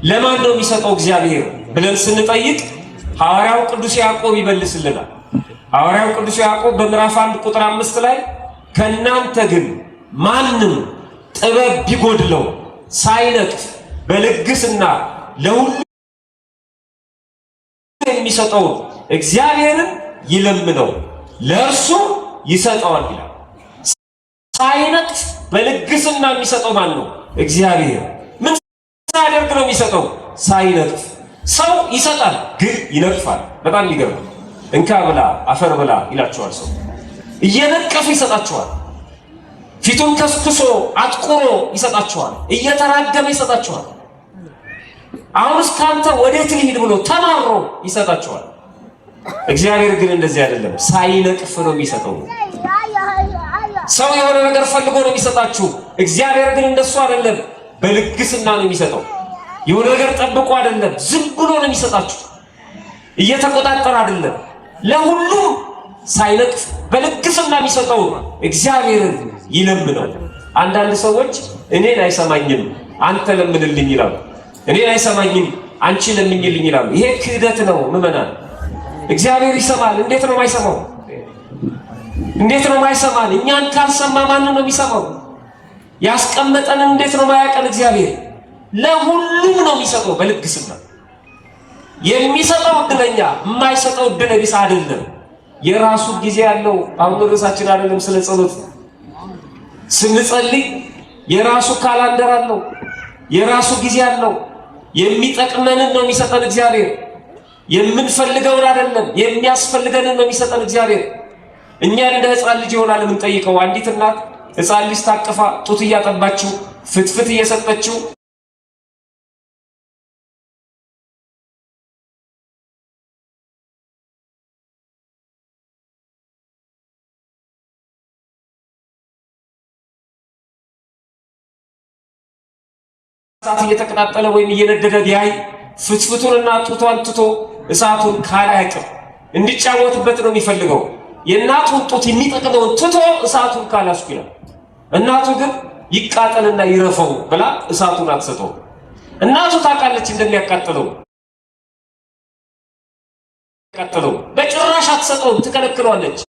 ለማን ነው የሚሰጠው እግዚአብሔር ብለን ስንጠይቅ ሐዋርያው ቅዱስ ያዕቆብ ይመልስልናል። ሐዋርያው ቅዱስ ያዕቆብ በምዕራፍ 1 ቁጥር 5 ላይ ከናንተ ግን ማንም ጥበብ ቢጎድለው ሳይነቅፍ በልግስና ለሁሉ የሚሰጠው እግዚአብሔርን ይለምነው ለእርሱ ይሰጠዋል ይላል። ሳይነቅፍ በልግስና የሚሰጠው ማን ነው? እግዚአብሔር። ምን ሳያደርግ ነው የሚሰጠው? ሳይነቅፍ። ሰው ይሰጣል ግን ይነቅፋል። በጣም ይገርማል። እንካ ብላ አፈር ብላ ይላቸዋል። ሰው እየነቀፈ ይሰጣቸዋል። ፊቱን ከስክሶ አጥቁሮ ይሰጣቸዋል። እየተራገመ ይሰጣቸዋል። አሁንስ ካንተ ወዴት ልሂድ ብሎ ተማሮ ይሰጣቸዋል። እግዚአብሔር ግን እንደዚህ አይደለም። ሳይነቅፍ ነው የሚሰጠው። ሰው የሆነ ነገር ፈልጎ ነው የሚሰጣችሁ። እግዚአብሔር ግን እንደሱ አይደለም። በልግስና ነው የሚሰጠው። የሆነ ነገር ጠብቆ አይደለም። ዝም ብሎ ነው የሚሰጣችሁ። እየተቆጣጠረ አይደለም። ለሁሉም ሳይነቅፍ በልግስና የሚሰጠው እግዚአብሔርን ይለምነው። አንዳንድ ሰዎች እኔን አይሰማኝም አንተ ለምንልኝ ይላሉ። እኔን አይሰማኝም አንቺ ለምኝልኝ ይላሉ። ይሄ ክህደት ነው ምዕመናን። እግዚአብሔር ይሰማል። እንዴት ነው የማይሰማው? እንዴት ነው የማይሰማን? እኛን ካልሰማ ማን ነው የሚሰማው? ያስቀመጠንን እንዴት ነው የማያውቀን? እግዚአብሔር ለሁሉም ነው የሚሰጠው በልግስና። የሚሰጠው እድለኛ፣ የማይሰጠው እድለ ቢስ አይደለም። የራሱ ጊዜ ያለው። አሁን ርዕሳችን አይደለም ስለ ጸሎት። ስንጸልይ የራሱ ካላንደር አለው፣ የራሱ ጊዜ አለው። የሚጠቅመንን ነው የሚሰጠን እግዚአብሔር። የምንፈልገውን አይደለም፣ የሚያስፈልገንን ነው የሚሰጠን እግዚአብሔር። እኛ እንደ ሕፃን ልጅ ይሆናል የምንጠይቀው። አንዲት እናት ሕፃን ልጅ ታቅፋ ጡት እያጠባችው ፍትፍት እየሰጠችው እሳት እየተቀጣጠለ ወይም እየነደደ ቢያይ ፍትፍቱንና ጡቷን ትቶ እሳቱን ካላያቅም እንዲጫወትበት ነው የሚፈልገው። የእናቱን ጡት የሚጠቅመውን ትቶ እሳቱን ካላስኩ ይላል። እናቱ ግን ይቃጠልና ይረፈው ብላ እሳቱን አትሰጠው። እናቱ ታውቃለች እንደሚያቃጥለው፣ በጭራሽ አትሰጠውም፣ ትከለክለዋለች።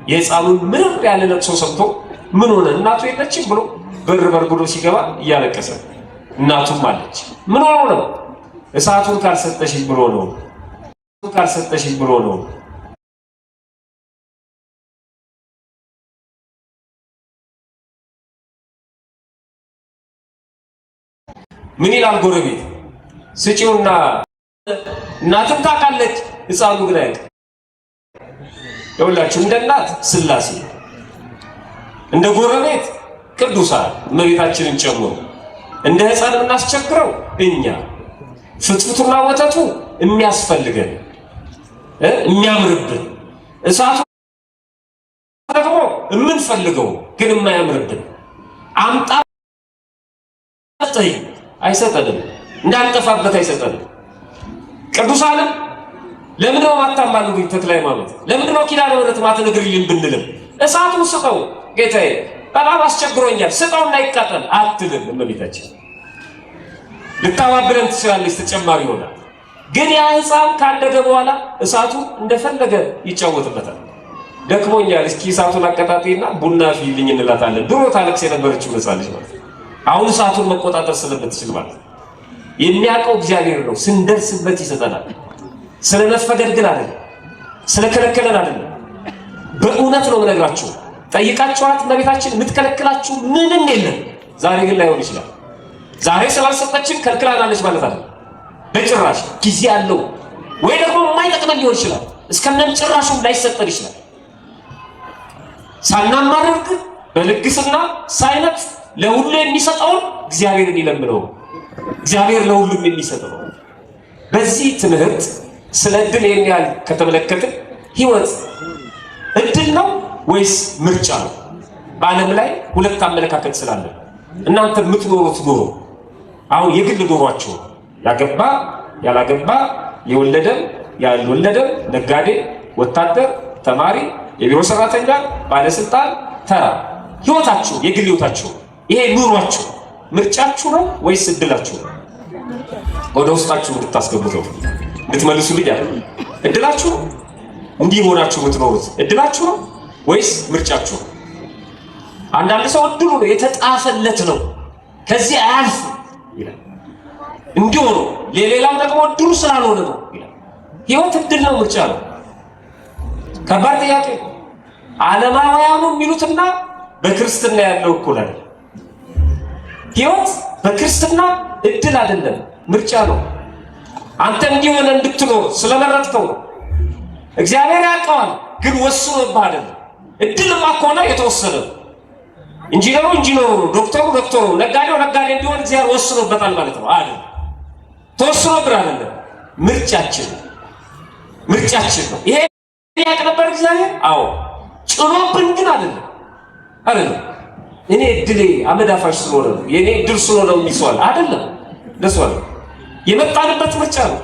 የሕፃኑን ምንም ያለ ለቅሶ ሰምቶ ምን ሆነ እናቱ የለችም ብሎ በር ብሎ ሲገባ እያለቀሰ እናቱም አለች። ምን ሆኖ ነው? እሳቱን ካልሰጠሽኝ ብሎ ነው። ካልሰጠሽኝ ብሎ ነው። ምን ይላል ጎረቤት? ስጪውና እናትም ታውቃለች፣ ሕፃኑ ግን አይደል። ይኸውላችሁ እንደ እናት ሥላሴ፣ እንደ ጎረቤት ቅዱሳን እመቤታችንን ጨምሮ እንደ ሕፃን የምናስቸግረው እኛ፣ ፍትፍቱና ወተቱ የሚያስፈልገን የሚያምርብን፣ እሳቱ ደግሞ የምንፈልገው ግን የማያምርብን። አምጣ አይሰጠንም፣ እንዳንጠፋበት አይሰጠንም። ቅዱሳንም ለምንድነው ማታማሉኝ? ተክለ ሃይማኖት ለምንድነው ኪዳነ ምሕረት ማትነግሪልን ብንልም እሳቱን ስጠው ጌታዬ በጣም አስቸግሮኛል ስጠውና ይቃጠል አትልም። እመቤታችን ልታባብለን ትችላለች፣ ተጨማሪ ይሆናል። ግን ያ ሕፃን ካደገ በኋላ እሳቱ እንደፈለገ ይጫወትበታል። ደክሞኛል እስኪ እሳቱን አቀጣጤና ቡና ፊልኝ እንላታለን። ድሮ ታለቅስ የነበረችው ሕፃን ልጅ ማለት አሁን እሳቱን መቆጣጠር ስለምትችል ማለት የሚያውቀው እግዚአብሔር ነው። ስንደርስበት ይሰጠናል። ስለነፈገን ግን አይደለም፣ ስለከለከለን አይደለም። በእውነት ነው የምነግራችሁ። ጠይቃችኋት እመቤታችን የምትከለክላችሁ ምንም የለም። ዛሬ ግን ላይሆን ይችላል። ዛሬ ስላልሰጠችን ከልክላናለች ማለት አይደለም። በጭራሽ ጊዜ አለው። ወይ ደግሞ የማይጠቅመን ሊሆን ይችላል። እስከነም ጭራሹም ላይሰጠን ይችላል። ሳናማርር ግን በልግስና ሳይነቅፍ ለሁሉ የሚሰጠውን እግዚአብሔርን ይለምነው። እግዚአብሔር ለሁሉም የሚሰጠው። በዚህ ትምህርት ስለ እድል ይህን ያህል ከተመለከትን ህይወት እድል ነው ወይስ ምርጫ ነው? በዓለም ላይ ሁለት አመለካከት ስላለ እናንተ የምትኖሩት ኑሮ አሁን የግል ኑሯችሁ ያገባ ያላገባ፣ የወለደም ያልወለደም፣ ነጋዴ፣ ወታደር፣ ተማሪ፣ የቢሮ ሰራተኛ፣ ባለስልጣን፣ ተራ ህይወታችሁ የግል ህይወታችሁ ይሄ ኑሯችሁ ምርጫችሁ ነው ወይስ እድላችሁ ነው? ወደ ውስጣችሁ እንድታስገቡት ነው እንድትመልሱልኝ አይደል? እድላችሁ ነው እንዲህ ሆናችሁ የምትኖሩት እድላችሁ ነው ወይስ ምርጫችሁ ነው? አንዳንድ ሰው እድሉ ነው የተጣፈለት ነው ከዚህ አያልፍ ይላል። እንዲሁ ነው። ለሌላው ደግሞ እድሉ ስላልሆነ ነው ይላል። ህይወት እድል ነው ምርጫ ነው? ከባድ ጥያቄ። ዓለማውያኑ የሚሉትና በክርስትና ያለው እኩል አይደል? ህይወት በክርስትና እድል አይደለም ምርጫ ነው። አንተ እንዲሆነ እንድትኖር ስለመረጥከው ነው። እግዚአብሔር ያውቀዋል ግን ወስኖብህ አይደለም። እድልማ ከሆነ የተወሰነ ነው። ኢንጂነሩ ኢንጂነሩ ነው፣ ዶክተሩ ዶክተሩ ነው፣ ነጋዴው ነጋዴ እንዲሆን እግዚአብሔር ወስኖበታል ማለት ነው አይደል? ተወስኖብህ አይደለም። ምርጫችን ነው። ይሄ ያውቅ ነበር እግዚአብሔር። አዎ ጭኖብን ግን አይደለም። እኔ እድሌ አመዳፋሽ ስለሆነ ነው የኔ እድል ስለሆነ ነው የሚሰዋል አይደለም። ደስ ዋለ የመጣንበት ምርጫ ነው።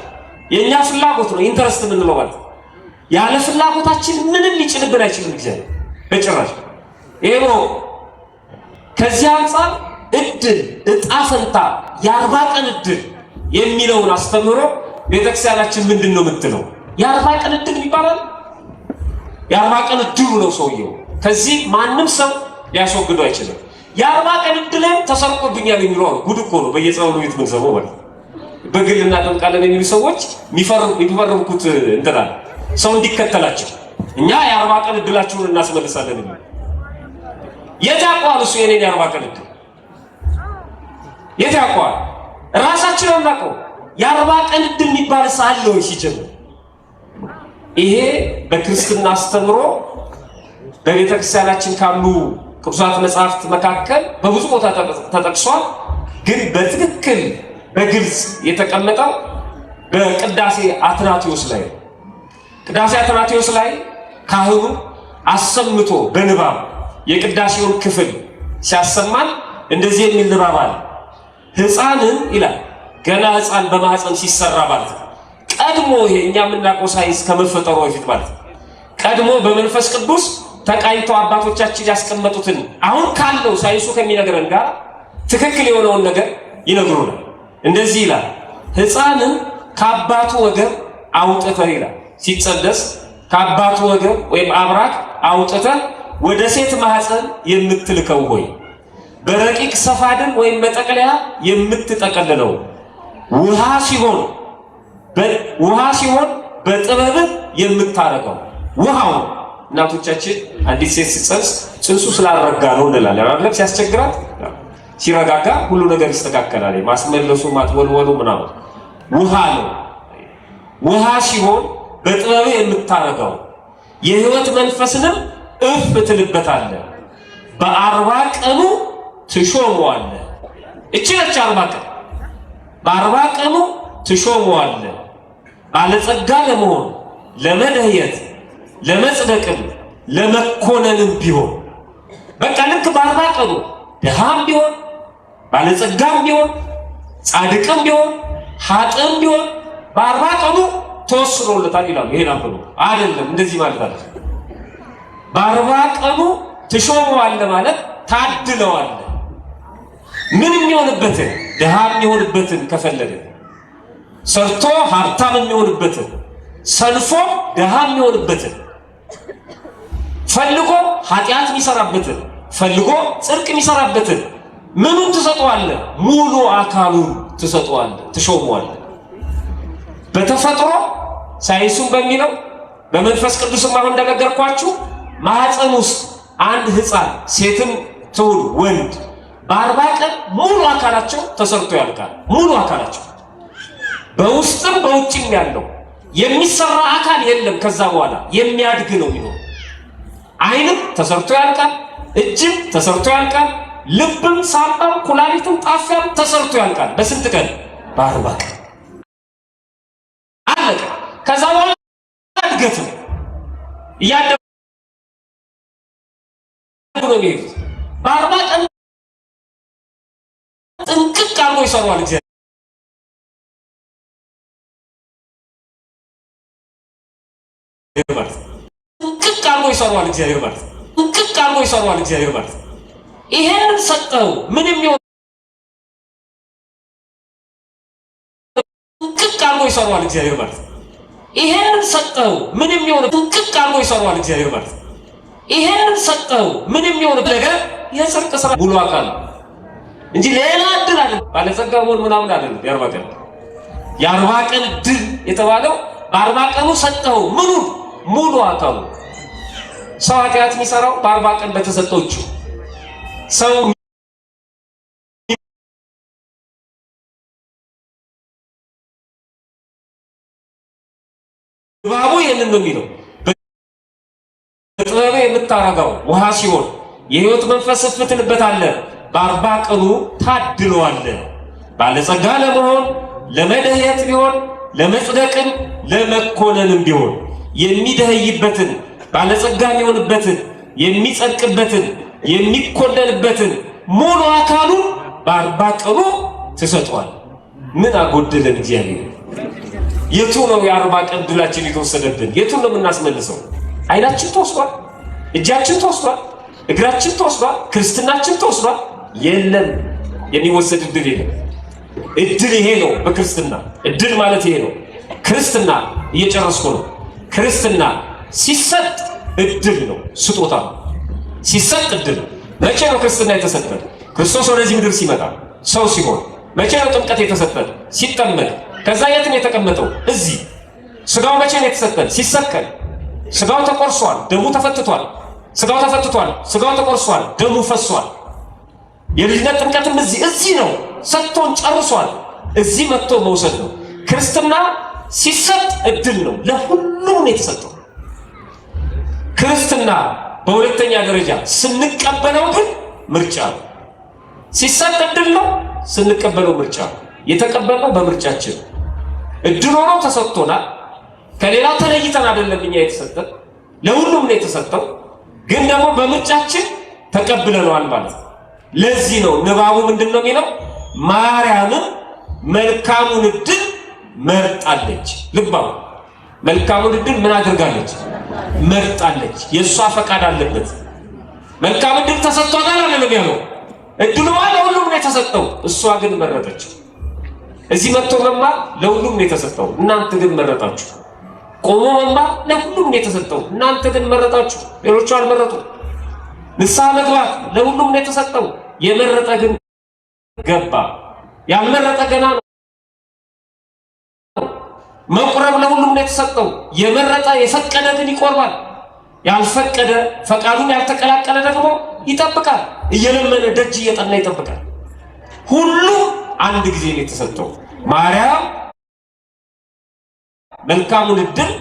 የኛ ፍላጎት ነው ኢንተረስት የምንለው ማለት ነው። ያለ ፍላጎታችን ምንም ሊጭንብን አይችልም እግዚአብሔር በጭራሽ። ይሄ ነው። ከዚህ አንፃር እድል እጣ ፈንታ የ40 ቀን እድል የሚለውን አስተምሮ ቤተክርስቲያናችን ምንድን ነው የምትለው? የ40 ቀን እድል ይባላል። የ40 ቀን እድሉ ነው ሰውየው። ከዚህ ማንም ሰው ሊያስወግደው አይችልም። የ40 ቀን እድልም ተሰርቆብኛል የሚለው ጉድ እኮ ነው። በየጸሎቱ ቤት ምን ሰው ማለት በግል እናጠምቃለን የሚሉ ሰዎች የሚፈርሙት እንትና ሰው እንዲከተላቸው እኛ የ40 ቀን እድላችሁን እናስመልሳለን የሚሉ የት ያውቀዋል? እሱ የኔን የ40 ቀን እድል የት ያውቀዋል? ራሳችን አናውቀው። የ40 ቀን እድል የሚባል ሳለ ወይ ሲጀምር ይሄ በክርስትና አስተምሮ በቤተክርስቲያናችን ካሉ ቅዱሳት መጻሕፍት መካከል በብዙ ቦታ ተጠቅሷል። ግን በትክክል በግልጽ የተቀመጠው በቅዳሴ አትናቴዎስ ላይ ነው። ቅዳሴ አትናቴዎስ ላይ ካህኑ አሰምቶ በንባብ የቅዳሴውን ክፍል ሲያሰማን እንደዚህ የሚል ንባብ አለ። ሕፃንን ይላል ገና ሕፃን በማህፀን ሲሰራ ማለት ነው። ቀድሞ ይሄ እኛ የምናውቀው ሳይንስ ከመፈጠሩ በፊት ማለት ነው። ቀድሞ በመንፈስ ቅዱስ ተቃኝተው አባቶቻችን ያስቀመጡትን አሁን ካለው ሳይንሱ ከሚነግረን ጋር ትክክል የሆነውን ነገር ይነግሩናል። እንደዚህ ይላል፣ ሕፃንን ከአባቱ ወገብ አውጥተህ ይላል ሲጸነስ ከአባቱ ወገብ ወይም አብራክ አውጥተህ ወደ ሴት ማህፀን የምትልከው ሆይ በረቂቅ ሰፋድን ወይም መጠቅለያ የምትጠቀልለው ውሃ ሲሆን በጥበብህ የምታረገው ውሃው። እናቶቻችን አንዲት ሴት ስትጸንስ ጽንሱ ስላልረጋ ነው እንላለን አይደል? ሲያስቸግራት ሲረጋጋ ሁሉ ነገር ይስተካከላል። ማስመለሱ ማጥወልወሉ ምናምን ውሃ ነው። ውሃ ሲሆን በጥበብህ የምታረገው የህይወት መንፈስንም እፍ ትልበታለህ። በ40 ቀኑ ትሾመዋለህ። እቺ ነች 40 ቀን። በ40 ቀኑ ትሾመዋለህ። ባለጸጋ ለመሆን ለመደየት ለመጽደቅም ለመኮነንም ቢሆን በቃ ልክ በ40 ቀኑ ድሃም ቢሆን ባለጸጋም ቢሆን ጻድቅም ቢሆን ኃጥእም ቢሆን በ40 ቀኑ ተወስኖለታል ይላሉ። ይሄን አንብቡ። አይደለም እንደዚህ ማለት አለ። በ40 ቀኑ ትሾመዋለህ ማለት ታድለዋለህ። ምን የሚሆንበትን ድሃ የሚሆንበትን ከፈለገ ሰርቶ ሀብታም የሚሆንበትን ሰልፎ ድሃ የሚሆንበትን ፈልጎ ኃጢአት የሚሰራበትን ፈልጎ ጽድቅ የሚሰራበትን ምኑን ትሰጠዋለህ? ሙሉ አካሉን ትሰጠዋለህ፣ ትሾመዋለህ። በተፈጥሮ ሳይንሱን በሚለው በመንፈስ ቅዱስም አሁን እንደነገርኳችሁ ማህፀን ውስጥ አንድ ሕፃን ሴትም ትሁን ወንድ በ40 ቀን ሙሉ አካላቸው ተሰርቶ ያልቃል። ሙሉ አካላቸው በውስጥም በውጭም ያለው የሚሰራ አካል የለም። ከዛ በኋላ የሚያድግ ነው የሚሆነው። ዓይንም ተሰርቶ ያልቃል፣ እጅም ተሰርቶ ያልቃል፣ ልብም፣ ሳምባም፣ ኩላሊትም፣ ጣፊያም ተሰርቶ ያልቃል። በስንት ቀን? በ40 ቀን አለቀ። ከዛ በኋላ እድገት ነው። እያደጉ ነው የሚሄዱት። በ40 ቀን ጥንቅቅ አድርጎ ይሰሯል እግዚአብሔር። ጥንቅቅ አድርጎ ይሰሯል እግዚአብሔር ማለት እንቅቅ አድርጎ ይሰራዋል እግዚአብሔር ማለት። ይሄንን ሰጠው ምንም ይሁን እንቅቅ አድርጎ ይሰራዋል እግዚአብሔር ማለት። ይሄንን ሰጠው ምንም ይሁን እንቅቅ አድርጎ ይሰራዋል እግዚአብሔር ማለት። ይሄንን ሰጠው ምንም ይሁን ነገር የጽድቅ ስራ ሙሉ አካል እንጂ ሌላ እድል አይደለም። ባለጸጋ መሆን ምናምን አይደለም። የአርባ ቀን ድል የተባለው በአርባ ቀኑ ሰጠው ምኑ ሙሉ አካሉ። ሰው ኃጢአት የሚሰራው በ40 ቀን በተሰጠው እጁ። ሰው ባቡ ይሄንን ነው የሚለው። በጥበብ የምታረጋው ውሃ ሲሆን የህይወት መንፈስ ትፈትንበታለህ፣ በ40 ቀኑ ታድለዋለህ። ባለጸጋ ለመሆን ለመደየት ቢሆን ለመጽደቅም ለመኮነንም ቢሆን የሚደህይበትን ባለጸጋ የሚሆንበትን የሚጸድቅበትን የሚኮነንበትን ሙሉ አካሉን በ40 ቀኑ ትሰጠዋል። ምን አጎደለን እግዚአብሔር? የቱ ነው የ40 ቀን ድላችን የተወሰደብን? የቱን ነው የምናስመልሰው? አይናችን ተወስዷል፣ እጃችን ተወስዷል፣ እግራችን ተወስዷል፣ ክርስትናችን ተወስዷል። የለም የሚወሰድ እድል የለም። እድል ይሄ ነው። በክርስትና እድል ማለት ይሄ ነው። ክርስትና እየጨረስኩ ነው። ክርስትና ሲሰጥ እድል ነው፣ ስጦታ ነው። ሲሰጥ እድል ነው። መቼ ነው ክርስትና የተሰጠን? ክርስቶስ ወደዚህ ምድር ሲመጣ ሰው ሲሆን። መቼ ነው ጥምቀት የተሰጠን? ሲጠመቅ። ከዛ የት ነው የተቀመጠው? እዚህ። ስጋው መቼ ነው የተሰጠን? ሲሰቀል። ስጋው ተቆርሷል፣ ደሙ ተፈትቷል። ስጋው ተፈትቷል፣ ስጋው ተቆርሷል፣ ደሙ ፈሷል። የልጅነት ጥምቀትም እዚህ ነው። ሰጥቶን ጨርሷል። እዚህ መጥቶ መውሰድ ነው። ክርስትና ሲሰጥ እድል ነው። ለሁሉም የተሰጠው ክርስትና። በሁለተኛ ደረጃ ስንቀበለው ግን ምርጫ ነው። ሲሰጥ እድል ነው፣ ስንቀበለው ምርጫ ነው። የተቀበልነው በምርጫችን እድል ሆኖ ተሰጥቶናል። ከሌላ ተለይተን አይደለም እኛ የተሰጠን፣ ለሁሉም ነው የተሰጠው። ግን ደግሞ በምርጫችን ተቀብለነዋል ማለት ነው። ለዚህ ነው ንባቡ ምንድነው የሚለው? ማርያምም መልካሙን እድል መርጣለች። ልባው መልካሙን እድል ምን አድርጋለች? መርጣለች። የእሷ ፈቃድ አለበት። መልካም እድል ተሰጥቷታል አይደለም ያለው? እድሉማ ለሁሉም ነው የተሰጠው። እሷ ግን መረጠች። እዚህ መጥቶ መማር ለሁሉም ነው የተሰጠው። እናንተ ግን መረጣችሁ። ቆሞ መማር ለሁሉም ነው የተሰጠው። እናንተ ግን መረጣችሁ። ሌሎቹ አልመረጡ። ንስሐ መግባት ለሁሉም ነው የተሰጠው። የመረጠ ግን ገባ። ያልመረጠ ገና ነው። መቁረብ ለሁሉም ነው የተሰጠው። የመረጠ የፈቀደ ግን ይቆርባል። ያልፈቀደ ፈቃዱን ያልተቀላቀለ ደግሞ ይጠብቃል። እየለመነ ደጅ እየጠና ይጠብቃል። ሁሉ አንድ ጊዜ ነው የተሰጠው። ማርያም መልካሙን እድል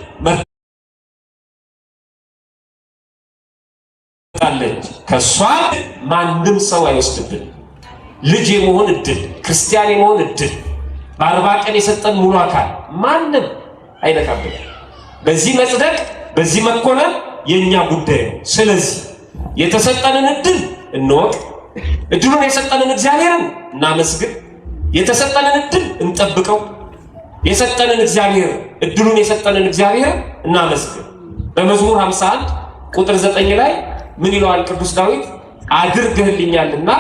መርጣለች። ከሷ ማንም ሰው አይወስድብን። ልጅ የመሆን እድል፣ ክርስቲያን የመሆን እድል፣ በ40 ቀን የሰጠን ሙሉ አካል ማንም አይነካብን። በዚህ መጽደቅ፣ በዚህ መኮነን የኛ ጉዳይ ነው። ስለዚህ የተሰጠንን እድል እንወቅ። እድሉን የሰጠንን እግዚአብሔርን እናመስግን። የተሰጠንን እድል እንጠብቀው። የሰጠንን እግዚአብሔር እድሉን የሰጠንን እግዚአብሔር እናመስግን። በመዝሙር 51 ቁጥር 9 ላይ ምን ይለዋል ቅዱስ ዳዊት? አድርገህልኛልና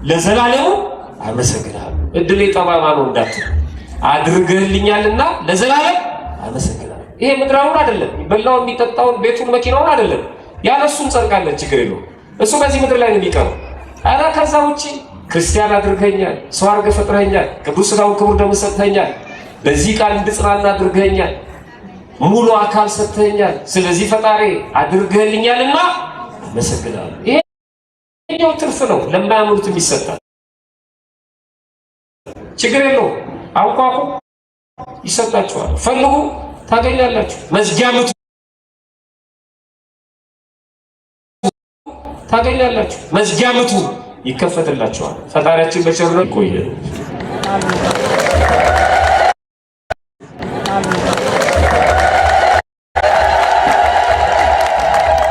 ለዘላለሙ አመሰግናለሁ። እድሌ ጠባባ ነው እንዳትል፣ አድርገህልኛልና ለዘላለም አመሰግናለሁ። ይሄ ምድራውን አይደለም፣ የሚበላውን የሚጠጣውን ቤቱን መኪናውን አይደለም። ያለሱን ጸድቃለን፣ ችግር የለውም። እሱ በዚህ ምድር ላይ ነው የሚቀረው። አረ ከዛ ውጪ ክርስቲያን አድርገኛል፣ ሰው አድርገህ ፈጥረኛል፣ ቅዱስ ሥጋውን ክቡር ደሙን ሰጥተኛል፣ በዚህ ቃል እንድጽናና አድርገኛል፣ ሙሉ አካል ሰጥተኛል። ስለዚህ ፈጣሪ አድርገህልኛልና አመሰግናለሁ። ይሄኛው ትርፍ ነው፣ ለማያምኑት የሚሰጣል። ችግር የለውም። አንኳኩ፣ ይሰጣችኋል። ፈልጉ፣ ታገኛላችሁ። መዝጊያ ምቱ፣ ታገኛላችሁ። መዝጊያ ምቱ፣ ይከፈትላችኋል። ፈጣሪያችን በቸርነቱ ይቆየን።